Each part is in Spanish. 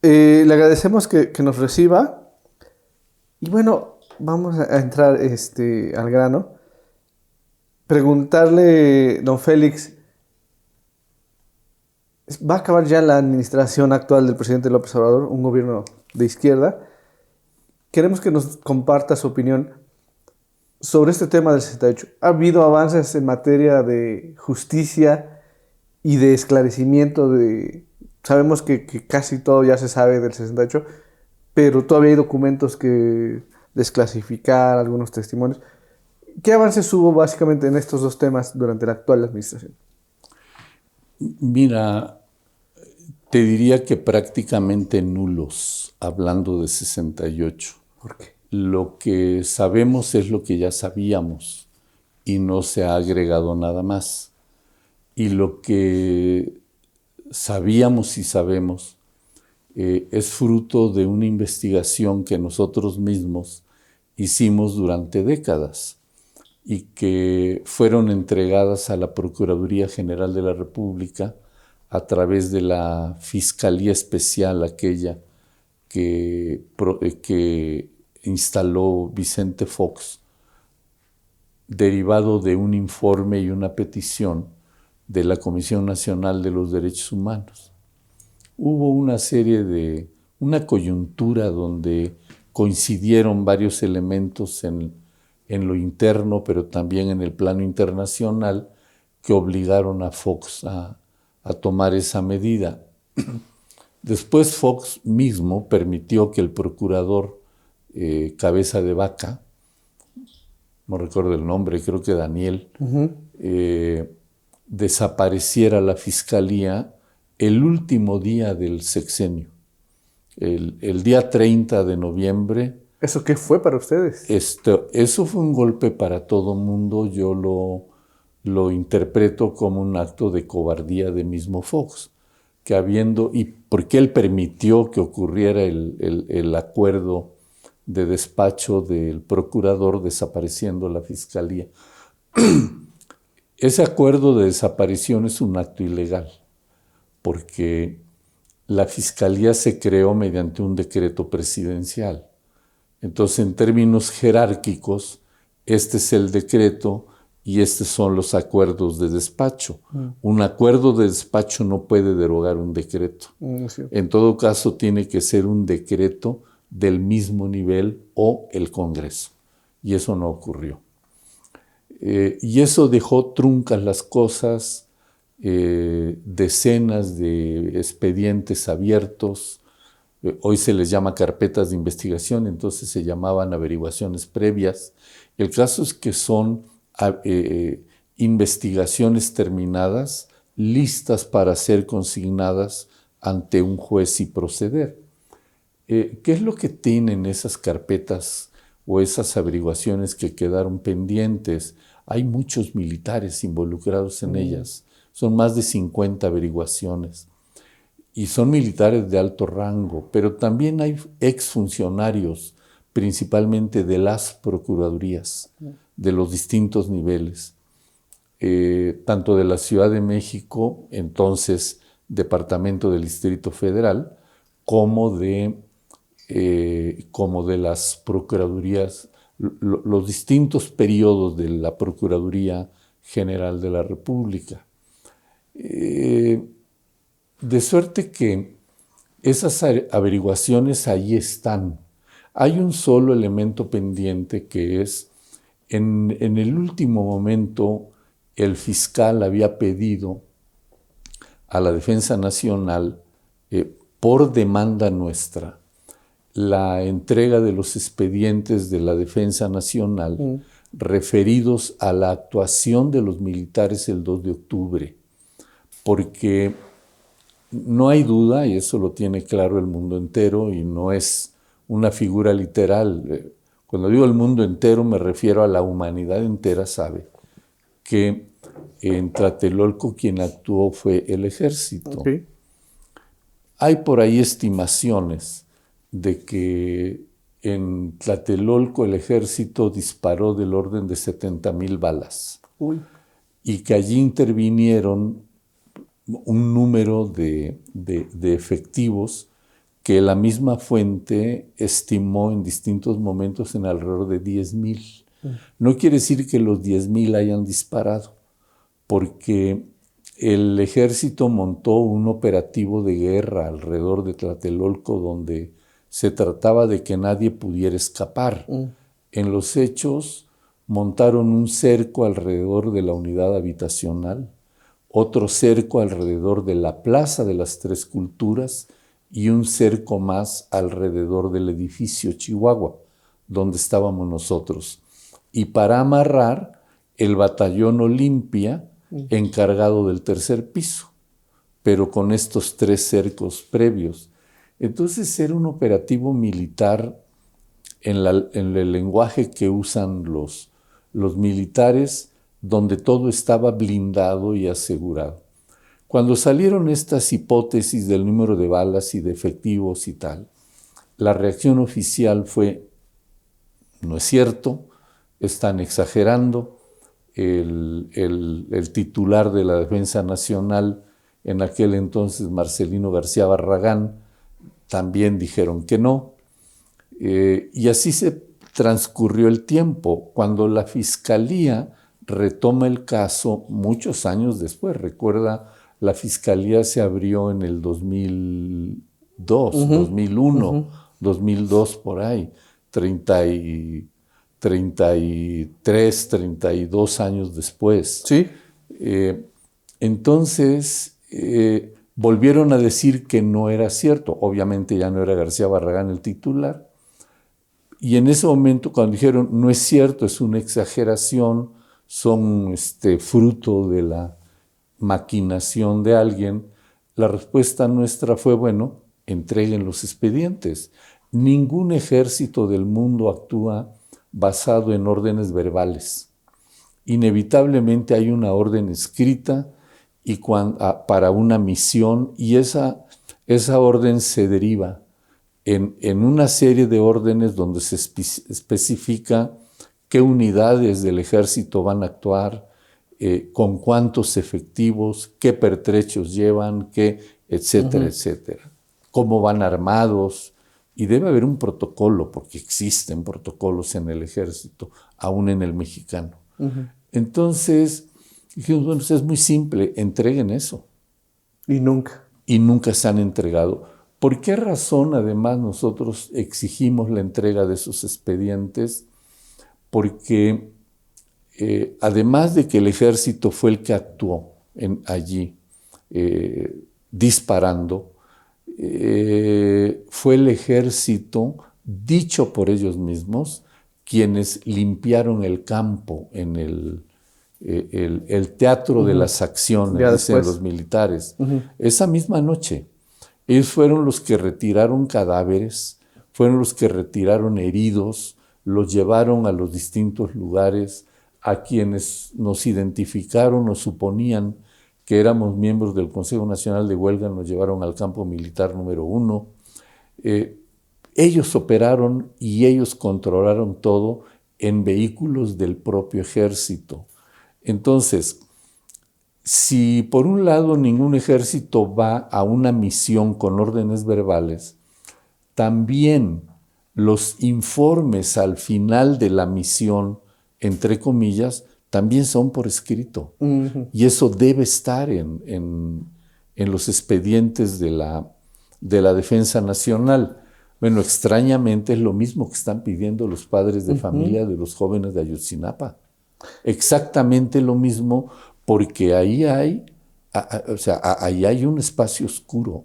Le agradecemos que nos reciba y bueno, vamos a entrar al grano. Preguntarle, don Félix, ¿va a acabar ya la administración actual del presidente López Obrador, un gobierno de izquierda? Queremos que nos comparta su opinión sobre este tema del 68. ¿Ha habido avances en materia de justicia y de esclarecimiento de... Sabemos que casi todo ya se sabe del 68, pero todavía hay documentos que desclasificar, algunos testimonios. ¿Qué avances hubo básicamente en estos dos temas durante la actual administración? Mira, te diría que prácticamente nulos, hablando de 68. ¿Por qué? Lo que sabemos es lo que ya sabíamos y no se ha agregado nada más. Y lo que sabíamos y sabemos es fruto de una investigación que nosotros mismos hicimos durante décadas y que fueron entregadas a la Procuraduría General de la República a través de la Fiscalía Especial, aquella que instaló Vicente Fox, derivado de un informe y una petición de la Comisión Nacional de los Derechos Humanos. Hubo una coyuntura donde coincidieron varios elementos en lo interno, pero también en el plano internacional, que obligaron a Fox a tomar esa medida. Después Fox mismo permitió que el procurador Cabeza de Vaca, no recuerdo el nombre, creo que Daniel, desapareciera la fiscalía el último día del sexenio. El día 30 de noviembre. ¿Eso qué fue para ustedes? Eso fue un golpe para todo mundo. Yo lo interpreto como un acto de cobardía de mismo Fox, que y porque él permitió que ocurriera el acuerdo de despacho del procurador desapareciendo la fiscalía. Ese acuerdo de desaparición es un acto ilegal, porque la fiscalía se creó mediante un decreto presidencial. Entonces, en términos jerárquicos, este es el decreto y estos son los acuerdos de despacho. Un acuerdo de despacho no puede derogar un decreto. Sí. En todo caso, tiene que ser un decreto del mismo nivel o el Congreso. Y eso no ocurrió. Y eso dejó truncas las cosas, decenas de expedientes abiertos. Hoy se les llama carpetas de investigación, entonces se llamaban averiguaciones previas. El caso es que son investigaciones terminadas, listas para ser consignadas ante un juez y proceder. ¿Qué es lo que tienen esas carpetas o esas averiguaciones que quedaron pendientes? Hay muchos militares involucrados en ellas. Son más de 50 averiguaciones. Y son militares de alto rango, pero también hay exfuncionarios, principalmente de las procuradurías, de los distintos niveles, tanto de la Ciudad de México, entonces Departamento del Distrito Federal, como de las procuradurías, los distintos periodos de la Procuraduría General de la República. De suerte que esas averiguaciones ahí están. Hay un solo elemento pendiente, que es, en el último momento, el fiscal había pedido a la Defensa Nacional, por demanda nuestra, la entrega de los expedientes de la Defensa Nacional referidos a la actuación de los militares el 2 de octubre, porque no hay duda, y eso lo tiene claro el mundo entero, y no es una figura literal. Cuando digo el mundo entero me refiero a la humanidad entera, sabe que en Tlatelolco quien actuó fue el ejército. Okay. Hay por ahí estimaciones de que en Tlatelolco el ejército disparó del orden de 70,000 balas. Uy. Y que allí intervinieron un número de efectivos que la misma fuente estimó en distintos momentos en alrededor de 10,000. No quiere decir que los 10,000 hayan disparado, porque el ejército montó un operativo de guerra alrededor de Tlatelolco donde se trataba de que nadie pudiera escapar. En los hechos montaron un cerco alrededor de la unidad habitacional, otro cerco alrededor de la Plaza de las Tres Culturas y un cerco más alrededor del edificio Chihuahua, donde estábamos nosotros. Y para amarrar, el batallón Olimpia, encargado del tercer piso, pero con estos 3 cercos previos. Entonces era un operativo militar en el lenguaje que usan los militares, donde todo estaba blindado y asegurado. Cuando salieron estas hipótesis del número de balas y de efectivos y tal, la reacción oficial fue: no es cierto, están exagerando. El titular de la Defensa Nacional, en aquel entonces Marcelino García Barragán, también dijeron que no. Y así se transcurrió el tiempo. Cuando la Fiscalía retoma el caso muchos años después, recuerda, la Fiscalía se abrió en el 2002, 2001, 2002 por ahí, 33, 32 años después. Sí. Entonces, volvieron a decir que no era cierto. Obviamente ya no era García Barragán el titular. Y en ese momento, cuando dijeron, no es cierto, es una exageración, son fruto de la maquinación de alguien, la respuesta nuestra fue: bueno, entreguen los expedientes. Ningún ejército del mundo actúa basado en órdenes verbales. Inevitablemente hay una orden escrita para una misión, y esa orden se deriva en una serie de órdenes donde se especifica qué unidades del ejército van a actuar, con cuántos efectivos, qué pertrechos llevan, etcétera, etcétera. Cómo van armados. Y debe haber un protocolo, porque existen protocolos en el ejército, aún en el mexicano. Entonces, dijimos, bueno, es muy simple, entreguen eso. Y nunca se han entregado. ¿Por qué razón, además, nosotros exigimos la entrega de esos expedientes? Porque, además de que el ejército fue el que actuó allí, disparando, fue el ejército, dicho por ellos mismos, quienes limpiaron el campo en el teatro de las acciones, dicen los militares. Esa misma noche, ellos fueron los que retiraron cadáveres, fueron los que retiraron heridos, los llevaron a los distintos lugares. A quienes nos identificaron o suponían que éramos miembros del Consejo Nacional de Huelga, nos llevaron al campo militar número 1. Ellos operaron y ellos controlaron todo en vehículos del propio ejército. Entonces, si por un lado ningún ejército va a una misión con órdenes verbales, también los informes al final de la misión, entre comillas, también son por escrito. Y eso debe estar en los expedientes de la Defensa Nacional. Bueno, extrañamente es lo mismo que están pidiendo los padres de familia de los jóvenes de Ayotzinapa. Exactamente lo mismo, porque ahí hay un espacio oscuro.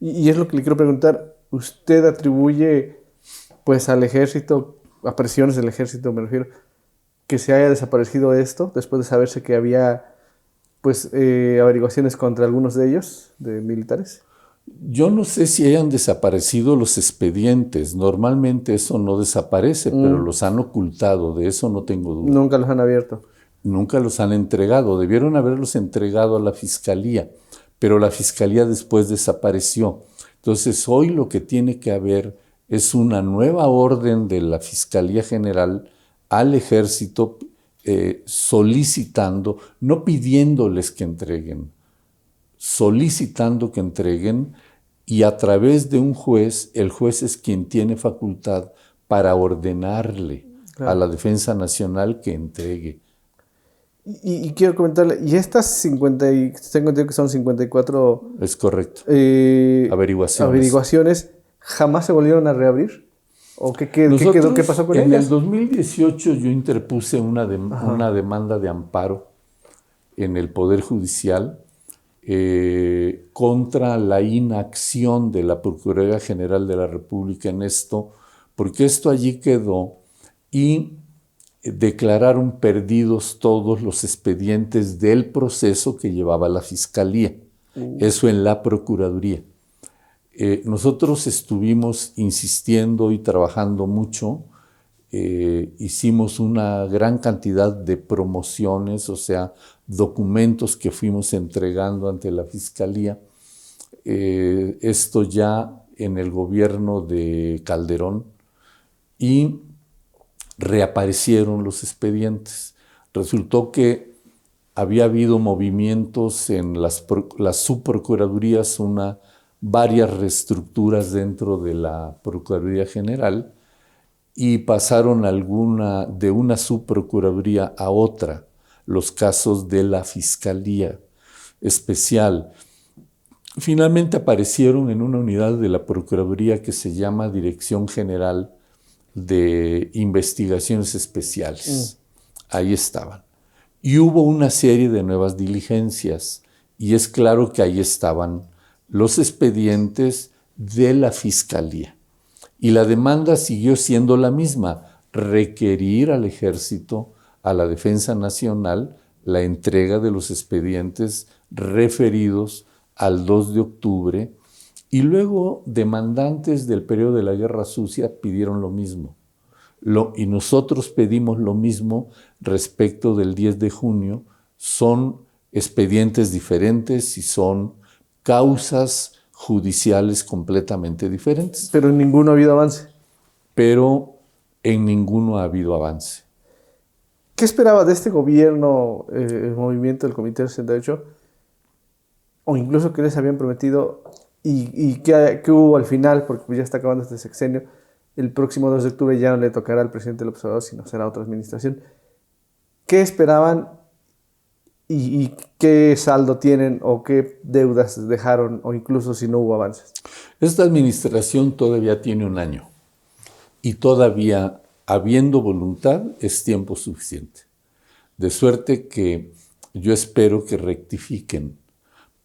Y es lo que le quiero preguntar. ¿Usted atribuye pues al ejército, a presiones del ejército me refiero, que se haya desaparecido esto después de saberse que había pues averiguaciones contra algunos de ellos, de militares? Yo no sé si hayan desaparecido los expedientes. Normalmente eso no desaparece, pero los han ocultado. De eso no tengo duda. Nunca los han abierto. Nunca los han entregado. Debieron haberlos entregado a la Fiscalía, pero la Fiscalía después desapareció. Entonces hoy lo que tiene que haber es una nueva orden de la Fiscalía General al Ejército, solicitando, no pidiéndoles que entreguen, solicitando que entreguen y a través de un juez, el juez es quien tiene facultad para ordenarle a la Defensa Nacional que entregue. Y quiero comentarle, y estas 50, tengo entendido que son 54 Es correcto. averiguaciones, ¿jamás se volvieron a reabrir? ¿O qué quedó? ¿Qué pasó con ellas? En el 2018 yo interpuse una demanda de amparo en el Poder Judicial contra la inacción de la Procuraduría General de la República en esto, porque esto allí quedó y declararon perdidos todos los expedientes del proceso que llevaba la Fiscalía. Eso en la Procuraduría. Nosotros estuvimos insistiendo y trabajando mucho. Hicimos una gran cantidad de promociones, o sea, documentos que fuimos entregando ante la Fiscalía. Esto ya en el gobierno de Calderón, y reaparecieron los expedientes. Resultó que había habido movimientos en las subprocuradurías, varias reestructuras dentro de la Procuraduría General, y pasaron de una subprocuraduría a otra los casos de la Fiscalía Especial. Finalmente aparecieron en una unidad de la Procuraduría que se llama Dirección General de Investigaciones Especiales. Ahí estaban. Y hubo una serie de nuevas diligencias, y es claro que ahí estaban los expedientes de la Fiscalía. Y la demanda siguió siendo la misma: requerir al Ejército, a la Defensa Nacional, la entrega de los expedientes referidos al 2 de octubre, y luego demandantes del periodo de la Guerra Sucia pidieron lo mismo. Y nosotros pedimos lo mismo respecto del 10 de junio. Son expedientes diferentes y son causas judiciales completamente diferentes. Pero en ninguno ha habido avance. Pero en ninguno ha habido avance. ¿Qué esperaba de este gobierno, el movimiento del Comité 68? O incluso qué les habían prometido y qué hubo al final, porque ya está acabando este sexenio. El próximo 2 de octubre ya no le tocará al presidente López Obrador, sino será otra administración. ¿Qué esperaban y qué saldo tienen o qué deudas dejaron, o incluso si no hubo avances? Esta administración todavía tiene un año, y todavía, habiendo voluntad, es tiempo suficiente. De suerte que yo espero que rectifiquen,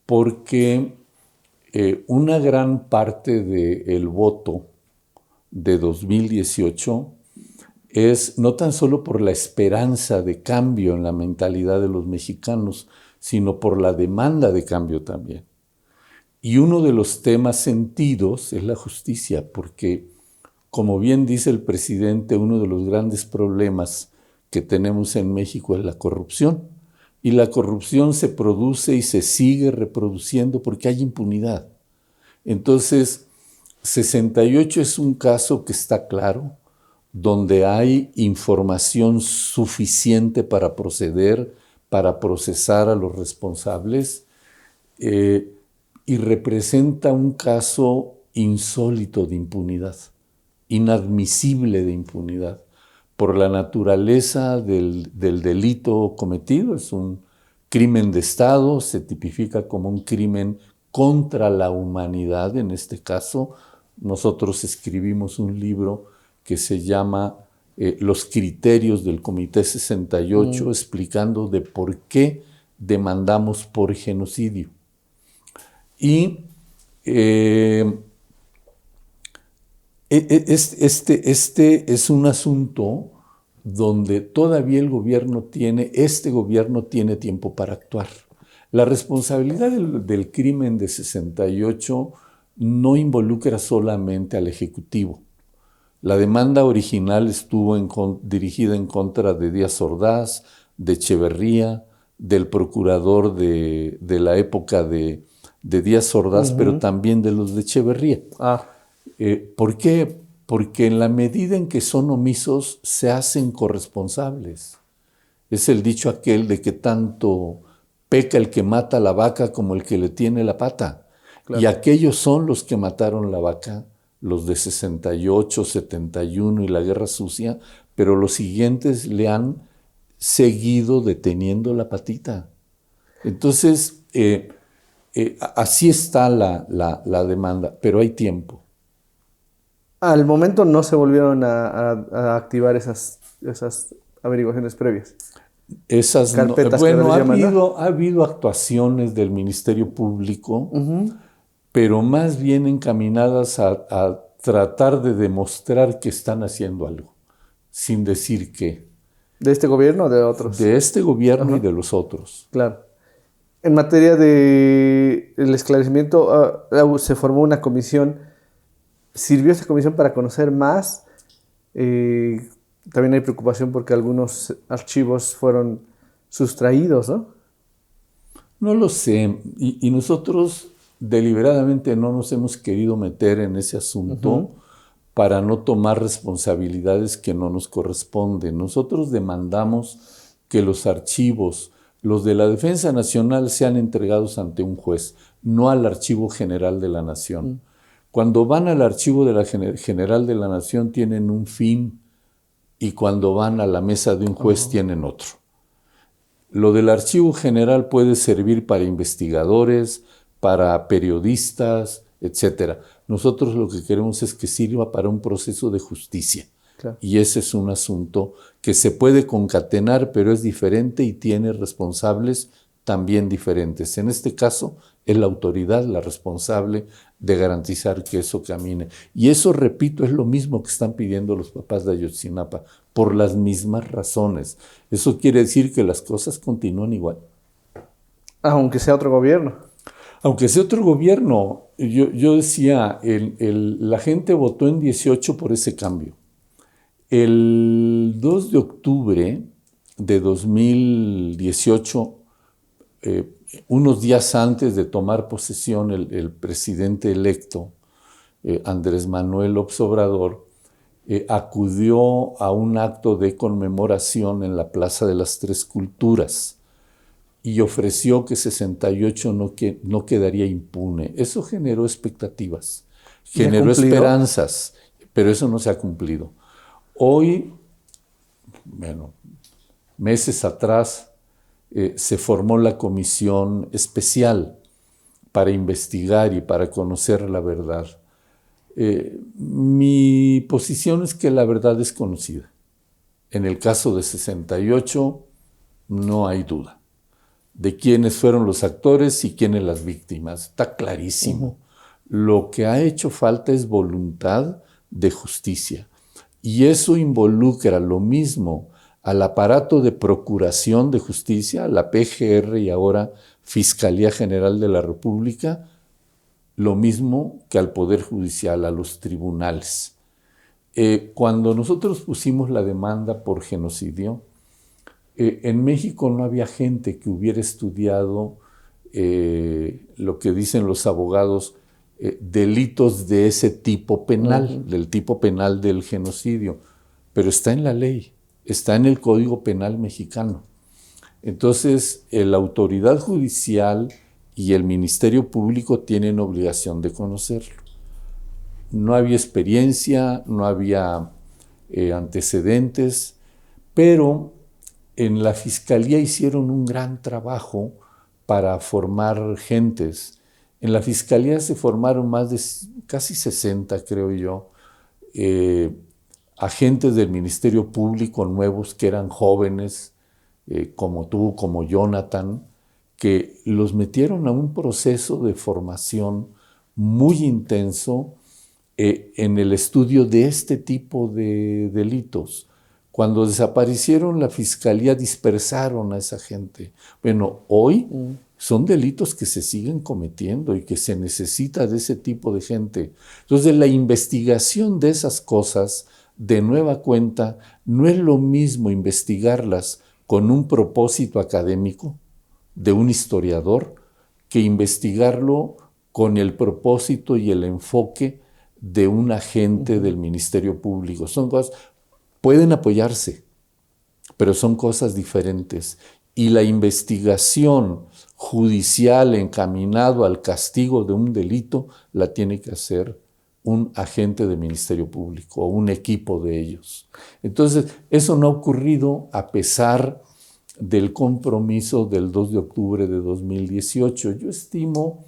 porque una gran parte del voto de 2018 es no tan solo por la esperanza de cambio en la mentalidad de los mexicanos, sino por la demanda de cambio también. Y uno de los temas sentidos es la justicia, porque, como bien dice el presidente, uno de los grandes problemas que tenemos en México es la corrupción. Y la corrupción se produce y se sigue reproduciendo porque hay impunidad. Entonces, 68 es un caso que está claro, donde hay información suficiente para proceder, para procesar a los responsables, y representa un caso insólito de impunidad, inadmisible de impunidad, por la naturaleza del delito cometido. Es un crimen de Estado, se tipifica como un crimen contra la humanidad. En este caso, nosotros escribimos un libro que se llama Los criterios del Comité 68, explicando de por qué demandamos por genocidio. Y este es un asunto donde todavía este gobierno tiene tiempo para actuar. La responsabilidad del crimen de 68 no involucra solamente al Ejecutivo. La demanda original estuvo dirigida en contra de Díaz Ordaz, de Echeverría, del procurador de la época de Díaz Ordaz, pero también de los de Echeverría. ¿Por qué? Porque en la medida en que son omisos, se hacen corresponsables. Es el dicho aquel de que tanto peca el que mata la vaca como el que le tiene la pata. Claro. Y aquellos son los que mataron la vaca, los de 68, 71 y la Guerra Sucia, pero los siguientes le han seguido deteniendo la patita. Entonces, así está la demanda, pero hay tiempo. Al momento no se volvieron a activar esas averiguaciones previas. Esas no, Carpetas que bueno, les llaman, ¿no? ha habido actuaciones del Ministerio Público, Ujú. pero más bien encaminadas a tratar de demostrar que están haciendo algo, sin decir qué, ¿De este gobierno o de otros? de este gobierno y Ajá. de los otros. Claro. En materia de el esclarecimiento, se formó una comisión. ¿Sirvió esta comisión para conocer más? Eh, También hay preocupación porque algunos archivos fueron sustraídos, ¿no? No lo sé, y nosotros deliberadamente no nos hemos querido meter en ese asunto para no tomar responsabilidades que no nos corresponden. Nosotros demandamos que los archivos, los de la Defensa Nacional, sean entregados ante un juez, no al Archivo General de la Nación. Cuando van al Archivo de la General de la Nación tienen un fin y cuando van a la mesa de un juez tienen otro. Lo del Archivo General puede servir para investigadores, para periodistas, etc. Nosotros lo que queremos es que sirva para un proceso de justicia. Claro. Y ese es un asunto que se puede concatenar, pero es diferente y tiene responsables también diferentes. En este caso, es la autoridad la responsable de garantizar que eso camine. Y eso, repito, es lo mismo que están pidiendo los papás de Ayotzinapa, por las mismas razones. Eso quiere decir que las cosas continúan igual. Aunque sea otro gobierno. Aunque sea otro gobierno, yo decía, la gente votó en 18 por ese cambio. El 2 de octubre de 2018, unos días antes de tomar posesión el presidente electo, Andrés Manuel López Obrador, acudió a un acto de conmemoración en la Plaza de las Tres Culturas y ofreció que 68 no quedaría impune. Eso generó expectativas, generó esperanzas, pero eso no se ha cumplido. Hoy, bueno, meses atrás, se formó la comisión especial para investigar y para conocer la verdad. Mi posición es que la verdad es conocida. En el caso de 68 no hay duda de quiénes fueron los actores y quiénes las víctimas. Está clarísimo. Lo que ha hecho falta es voluntad de justicia. Y eso involucra lo mismo al aparato de procuración de justicia, la PGR y ahora Fiscalía General de la República, lo mismo que al Poder Judicial, a los tribunales. Cuando nosotros pusimos la demanda por genocidio, en México no había gente que hubiera estudiado lo que dicen los abogados, delitos de ese tipo penal, del tipo penal del genocidio, pero está en la ley, está en el Código Penal mexicano. Entonces, la autoridad judicial y el Ministerio Público tienen obligación de conocerlo. No había experiencia, no había antecedentes, pero en la Fiscalía hicieron un gran trabajo para formar gentes. En la Fiscalía se formaron más de casi 60, creo yo, agentes del Ministerio Público nuevos que eran jóvenes, como tú, como Jonathan, que los metieron a un proceso de formación muy intenso en el estudio de este tipo de delitos. Cuando desaparecieron la Fiscalía, dispersaron a esa gente. Bueno, hoy son delitos que se siguen cometiendo y que se necesita de ese tipo de gente. Entonces, la investigación de esas cosas, de nueva cuenta, no es lo mismo investigarlas con un propósito académico de un historiador que investigarlo con el propósito y el enfoque de un agente del Ministerio Público. Son cosas, pueden apoyarse, pero son cosas diferentes. y la investigación judicial encaminado al castigo de un delito la tiene que hacer un agente del Ministerio Público o un equipo de ellos. Entonces, eso no ha ocurrido a pesar del compromiso del 2 de octubre de 2018. Yo estimo,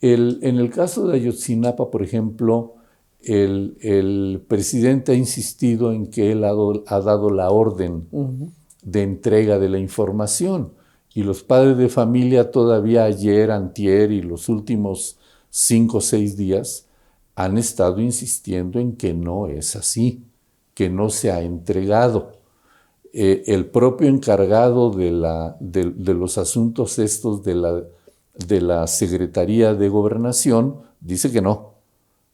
en el caso de Ayotzinapa, por ejemplo, el presidente ha insistido en que él ha dado la orden de entrega de la información, y los padres de familia todavía ayer, antier y los últimos 5 o 6 días han estado insistiendo en que no es así, que no se ha entregado. El propio encargado de los asuntos estos de la Secretaría de Gobernación dice que no,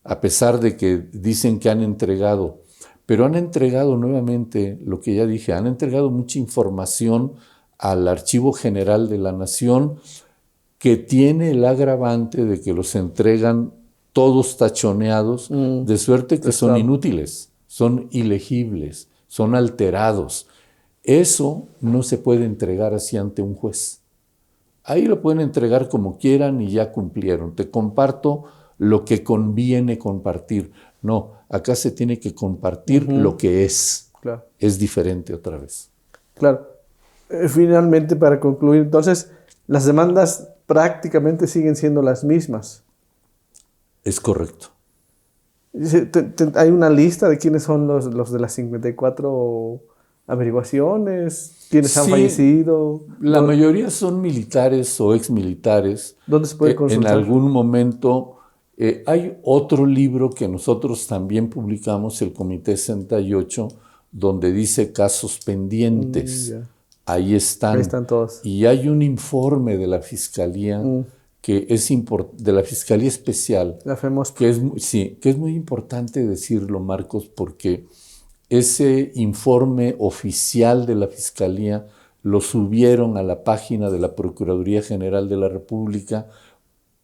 a pesar de que dicen que han entregado. Pero han entregado nuevamente, lo que ya dije, han entregado mucha información al Archivo General de la Nación, que tiene el agravante de que los entregan todos tachoneados, de suerte que son inútiles, son ilegibles, son alterados. Eso no se puede entregar así ante un juez. Ahí lo pueden entregar como quieran y ya cumplieron. Te comparto lo que conviene compartir. No, acá se tiene que compartir lo que es. Claro. Es diferente otra vez. Claro. Finalmente, para concluir, entonces, las demandas prácticamente siguen siendo las mismas. Es correcto. ¿Hay una lista de quiénes son los de las 54 averiguaciones? ¿Quiénes han fallecido? La mayoría son militares o exmilitares. ¿Dónde se puede consultar? En algún momento hay otro libro que nosotros también publicamos, el Comité 68, donde dice casos pendientes. Ahí están. Ahí están todos. Y hay un informe de la Fiscalía que es de la Fiscalía Especial. La FEMOSP. Que es muy importante decirlo, Marcos, porque ese informe oficial de la Fiscalía lo subieron a la página de la Procuraduría General de la República.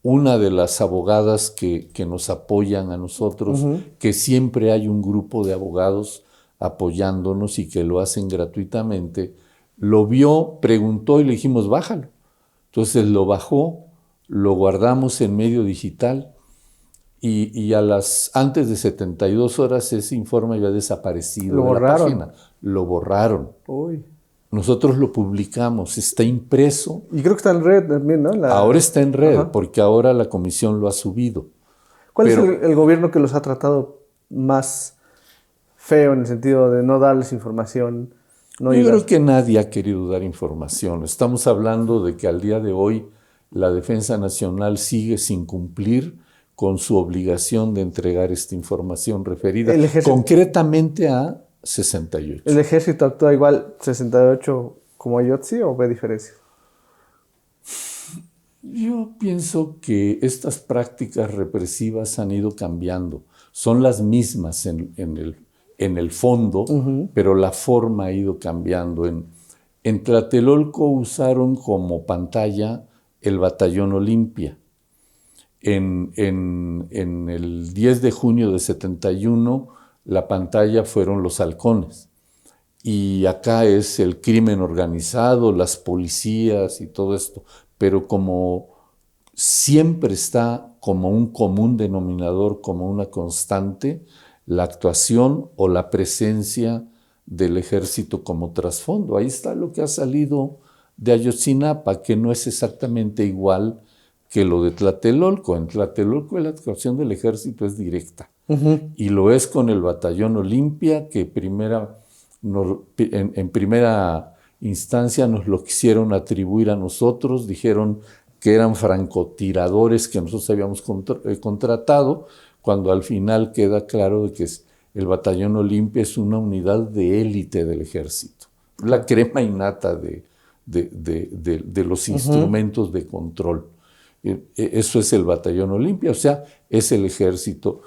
Una de las abogadas que nos apoyan a nosotros, que siempre hay un grupo de abogados apoyándonos y que lo hacen gratuitamente, lo vio, preguntó y le dijimos, bájalo. Entonces lo bajó, lo guardamos en medio digital y antes de 72 horas ese informe había desaparecido de la página. Lo borraron. Uy. Nosotros lo publicamos, está impreso. Y creo que está en red también, ¿no? Ahora está en red, porque ahora la comisión lo ha subido. ¿Cuál es el gobierno que los ha tratado más feo en el sentido de no darles información? Yo creo que nadie ha querido dar información. Estamos hablando de que al día de hoy la Defensa Nacional sigue sin cumplir con su obligación de entregar esta información referida concretamente a 68. ¿El ejército actúa igual 68 como Ayotzi o ve diferencias? Yo pienso que estas prácticas represivas han ido cambiando. Son las mismas en el fondo, pero la forma ha ido cambiando. En Tlatelolco usaron como pantalla el Batallón Olimpia. En el 10 de junio de 71, la pantalla fueron los halcones. Y acá es el crimen organizado, las policías y todo esto. Pero como siempre está como un común denominador, como una constante, la actuación o la presencia del ejército como trasfondo. Ahí está lo que ha salido de Ayotzinapa, que no es exactamente igual que lo de Tlatelolco. En Tlatelolco la actuación del ejército es directa. Y lo es con el Batallón Olimpia, que en primera instancia nos lo quisieron atribuir a nosotros, dijeron que eran francotiradores que nosotros habíamos contratado, cuando al final queda claro de que el Batallón Olimpia es una unidad de élite del ejército, la crema innata de los instrumentos de control. Eso es el Batallón Olimpia, o sea, es el ejército.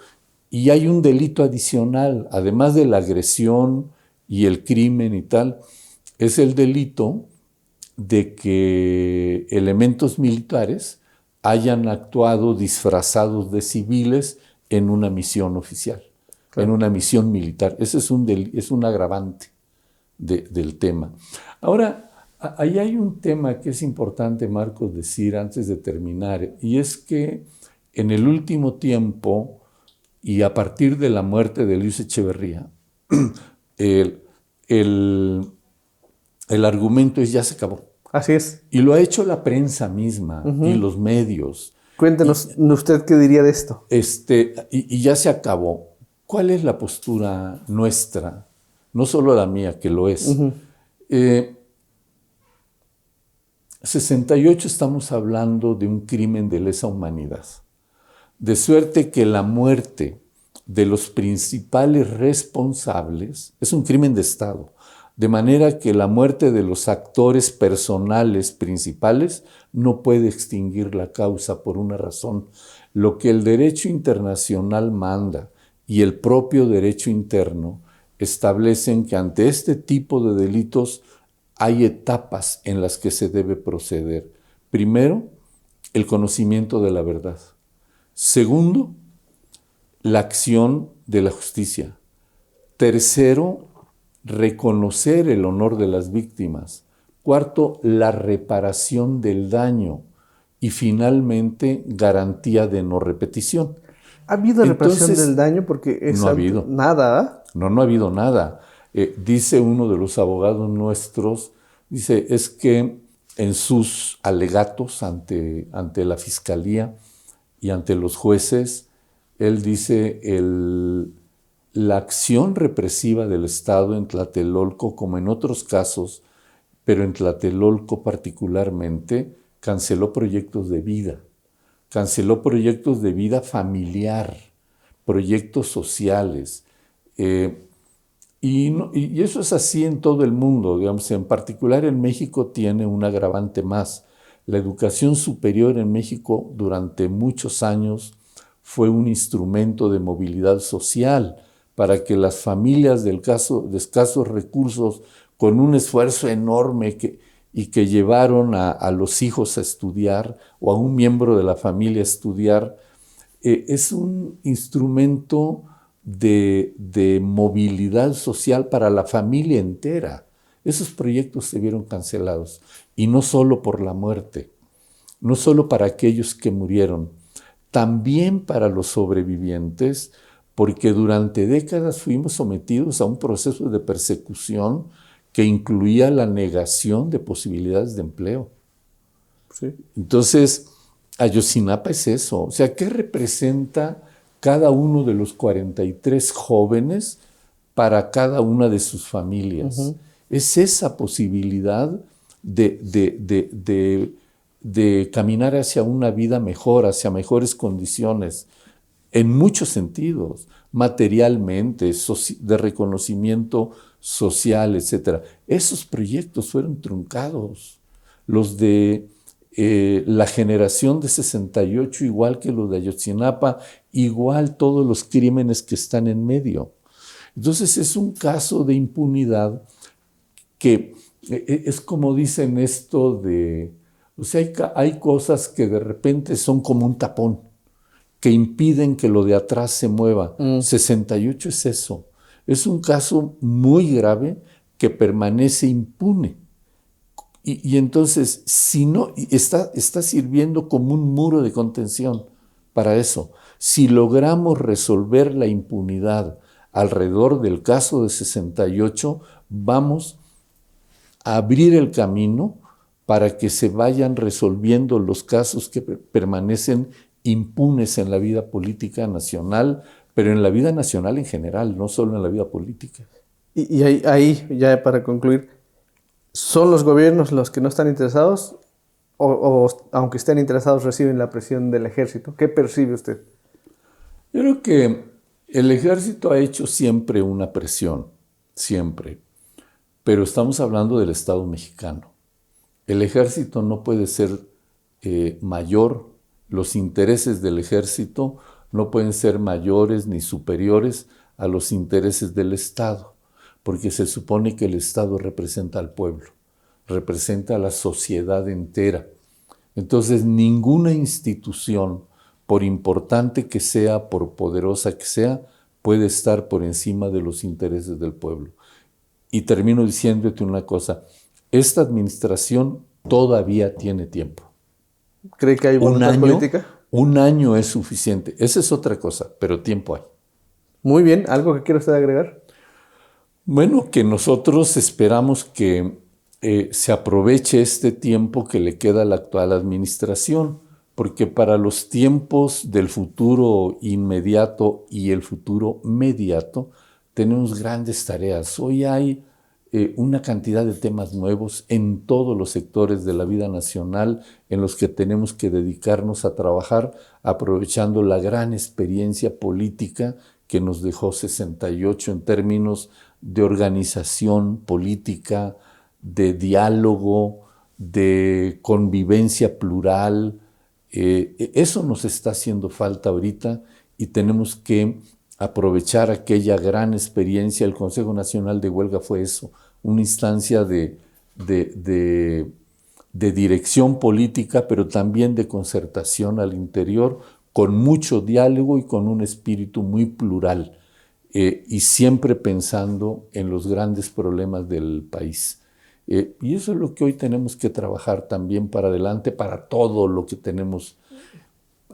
Y hay un delito adicional, además de la agresión y el crimen y tal, es el delito de que elementos militares hayan actuado disfrazados de civiles en una misión oficial, en una misión militar. Ese es un agravante del tema. Ahora, Ahí hay un tema que es importante, Marcos, decir antes de terminar, y es que en el último tiempo, y a partir de la muerte de Luis Echeverría, el, el, el argumento es ya se acabó. Así es. Y lo ha hecho la prensa misma y los medios. Cuéntenos, ¿usted qué diría de esto? Y ya se acabó. ¿Cuál es la postura nuestra? No solo la mía, que lo es. 68 estamos hablando de un crimen de lesa humanidad. De suerte que la muerte de los principales responsables es un crimen de Estado. De manera que la muerte de los actores personales principales no puede extinguir la causa por una razón. Lo que el derecho internacional manda y el propio derecho interno establecen que ante este tipo de delitos hay etapas en las que se debe proceder. Primero, el conocimiento de la verdad. Segundo, la acción de la justicia. Tercero, reconocer el honor de las víctimas. Cuarto, la reparación del daño. Y finalmente, garantía de no repetición. ¿Ha habido reparación del daño? Porque no ha habido nada. No ha habido nada. Dice uno de los abogados nuestros, dice, es que en sus alegatos ante la fiscalía y ante los jueces, él dice, la acción represiva del Estado en Tlatelolco, como en otros casos, pero en Tlatelolco particularmente, canceló proyectos de vida. Canceló proyectos de vida familiar, proyectos sociales. Y eso es así en todo el mundo, digamos, en particular en México tiene un agravante más. La educación superior en México durante muchos años fue un instrumento de movilidad social para que las familias de escasos recursos, con un esfuerzo enorme y que llevaron a los hijos a estudiar o a un miembro de la familia a estudiar, es un instrumento de movilidad social para la familia entera. Esos proyectos se vieron cancelados, y no solo por la muerte, no solo para aquellos que murieron, también para los sobrevivientes, porque durante décadas fuimos sometidos a un proceso de persecución que incluía la negación de posibilidades de empleo. Sí. Entonces, Ayotzinapa es eso. O sea, ¿qué representa cada uno de los 43 jóvenes para cada una de sus familias? Uh-huh. Es esa posibilidad de caminar hacia una vida mejor, hacia mejores condiciones, en muchos sentidos, materialmente, de reconocimiento social, etc. Esos proyectos fueron truncados. Los de la generación de 68, igual que los de Ayotzinapa, igual todos los crímenes que están en medio. Entonces es un caso de impunidad que es como dicen esto de... O sea, hay cosas que de repente son como un tapón, que impiden que lo de atrás se mueva. 68 es eso. Es un caso muy grave que permanece impune. Y entonces, si no, está sirviendo como un muro de contención para eso. Si logramos resolver la impunidad alrededor del caso de 68, vamos a abrir el camino para que se vayan resolviendo los casos que permanecen impunes en la vida política nacional, pero en la vida nacional en general, no solo en la vida política. Y ahí, ya para concluir, ¿son los gobiernos los que no están interesados o aunque estén interesados reciben la presión del ejército? ¿Qué percibe usted? Yo creo que el ejército ha hecho siempre una presión, siempre, pero estamos hablando del Estado mexicano. El ejército no puede ser mayor, los intereses del ejército no pueden ser mayores ni superiores a los intereses del Estado, porque se supone que el Estado representa al pueblo, representa a la sociedad entera. Entonces, ninguna institución, por importante que sea, por poderosa que sea, puede estar por encima de los intereses del pueblo. Y termino diciéndote una cosa, esta administración todavía tiene tiempo. ¿Cree que hay voluntad política? Un año es suficiente. Esa es otra cosa, pero tiempo hay. Muy bien. ¿Algo que quiera usted agregar? Bueno, que nosotros esperamos que se aproveche este tiempo que le queda a la actual administración, porque para los tiempos del futuro inmediato y el futuro mediato tenemos grandes tareas. Hoy hay una cantidad de temas nuevos en todos los sectores de la vida nacional en los que tenemos que dedicarnos a trabajar, aprovechando la gran experiencia política que nos dejó 68 en términos de organización política, de diálogo, de convivencia plural. Eso nos está haciendo falta ahorita y tenemos que aprovechar aquella gran experiencia. El Consejo Nacional de Huelga fue eso, una instancia de dirección política, pero también de concertación al interior, con mucho diálogo y con un espíritu muy plural, y siempre pensando en los grandes problemas del país. Y eso es lo que hoy tenemos que trabajar también para adelante, para todo lo que tenemos.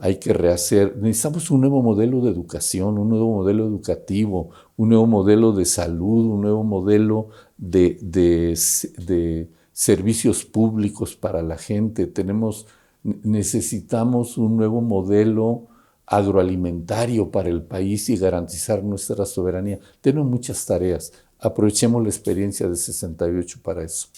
Hay que rehacer. Necesitamos un nuevo modelo de educación, un nuevo modelo educativo, un nuevo modelo de salud, un nuevo modelo de servicios públicos para la gente. Necesitamos un nuevo modelo agroalimentario para el país y garantizar nuestra soberanía. Tenemos muchas tareas. Aprovechemos la experiencia de 68 para eso.